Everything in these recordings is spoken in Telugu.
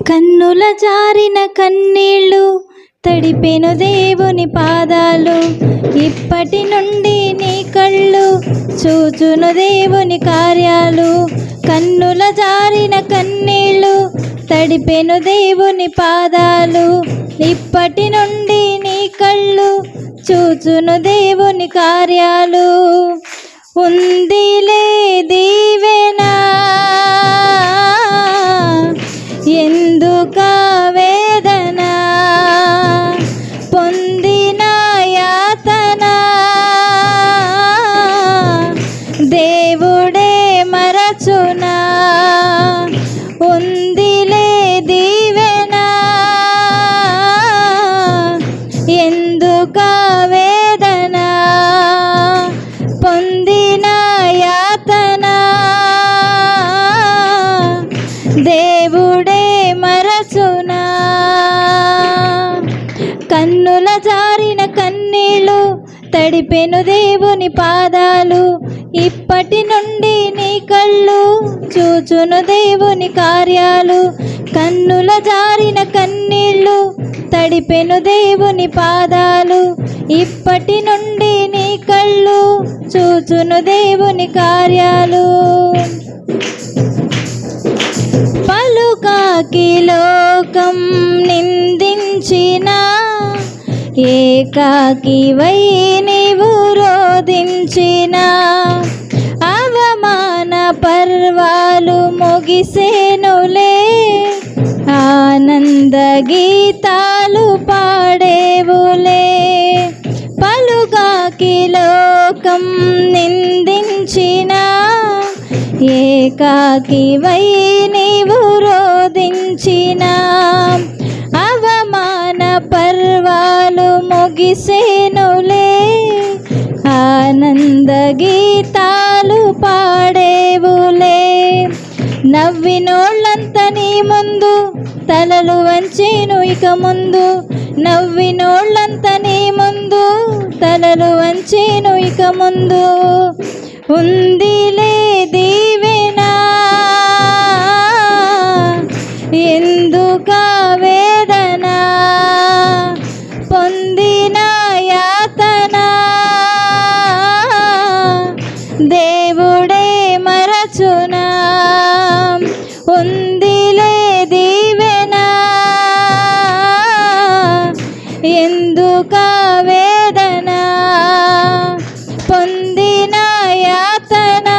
కన్నుల జారిన కన్నీళ్ళు తడిపెను దేవుని పాదాలు, ఇప్పటి నుండి నీ కళ్ళు చూచును దేవుని కార్యాలు. కన్నుల జారిన కన్నీళ్ళు తడిపెను దేవుని పాదాలు, ఇప్పటి నుండి నీ కళ్ళు చూచును దేవుని కార్యాలు. ఉందిలే దీవెనా ఎందుక వేదన, పొందిన యాతన దేవుడే మరచునా. ఉందిలే దీవెన ఎందుక వేదన, పొందిన యాతన దేవుడే మరచునా. కన్నుల జారిన కన్నీళ్ళు తడిపెను దేవుని పాదాలు, ఇప్పటి నుండి నీ కళ్ళు చూచును దేవుని కార్యాలు. కన్నుల జారిన కన్నీళ్ళు తడిపెను దేవుని పాదాలు, ఇప్పటి నుండి నీ కళ్ళు చూచును దేవుని కార్యాలు. పలుకాకి లోకం నిందించిన, ఏకాకివై నీవు రోధించిన, అవమాన పర్వాలు ముగిసేనులే, ఆనంద గీతాలు పాడేవులే. పలుకాకి లోకం నిందించిన, ఏకాకివై నీవు రోధించిన, అవమాన పర్వాలు ముగిసేనులే, ఆనంద గీతాలు పాడేవులే. నవ్వినోళ్ళంత నీ ముందు తలలు వంచేను ఇక ముందు, నవ్వినోళ్ళంత నీ ముందు తలలు వంచేను ఇక ముందు. ఉందిలే దీవెనా ఎందుక వేదన, పొందిన యాతన దేవుడే మరచునా. ఉందిలే దీవెనా ఎందుక వేదన, పొందిన యాతన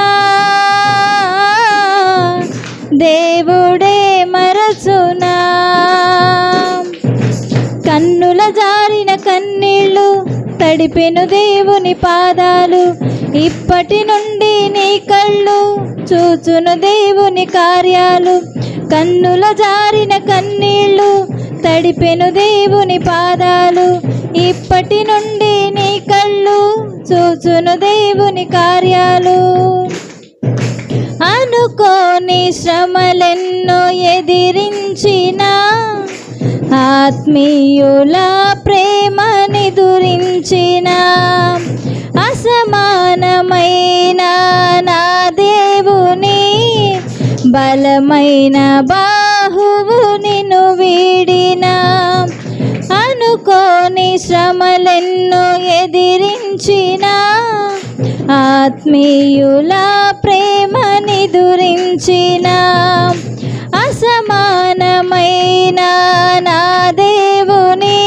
దేవుడే మరచునా. కన్నుల జారిన కన్నీళ్ళు తడిపెను దేవుని పాదాలు, ఇప్పటి నుండి నీ కళ్ళు చూచును దేవుని కార్యాలు. కన్నుల జారిన కన్నీళ్ళు తడిపెను దేవుని పాదాలు, ఇప్పటి నుండి నీ కళ్ళు చూచును దేవుని కార్యాలు. అనుకోని శ్రమలెన్నో ఎదిరించిన, ఆత్మీయుల ప్రేమని దురించిన, అసమానమైన నా దేవుని బలమైన బాహువు నిన్ను వీడిన. అనుకోని శ్రమలెన్నో ఎదిరించిన, ఆత్మీయుల ప్రేమని దురించిన, అసమానమైన నా దేవుని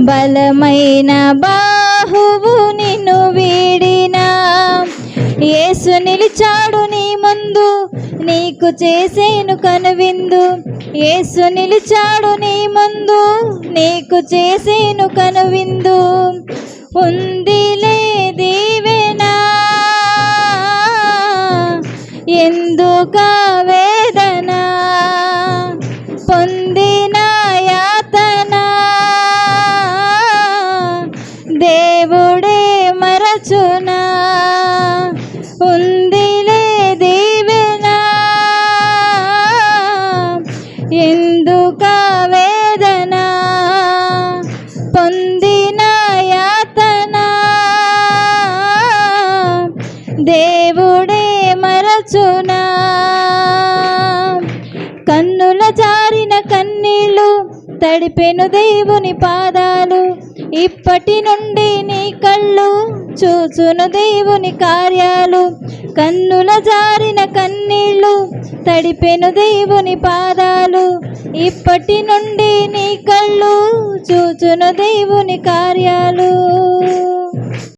బలమైన బాహువు నిన్ను వీడిన. యేసు నిలిచాడు నీ ముందు నీకు చేసేను కనువిందు, యేసు నిలిచాడు నీ ముందు నీకు చేసేను కనువిందు. ఉందిలే దీవెనా ఎందుక వేదన, పొందిన యాతన దేవుడే మరచునా. ఉందిలే దీవెనా ఎందుక వేదన, పొందిన యాతన దేవుడే మరచునా. కన్నుల జారిన కన్నీళ్ళు తడిపెను దేవుని పాదాలు. ఇప్పటి నుండి నీ కళ్ళు చూచును దేవుని కార్యాలు. కన్నుల జారిన కన్నీళ్ళు తడిపెను దేవుని పాదాలు. ఇప్పటి నుండి నీ కళ్ళు చూచును దేవుని కార్యాలు.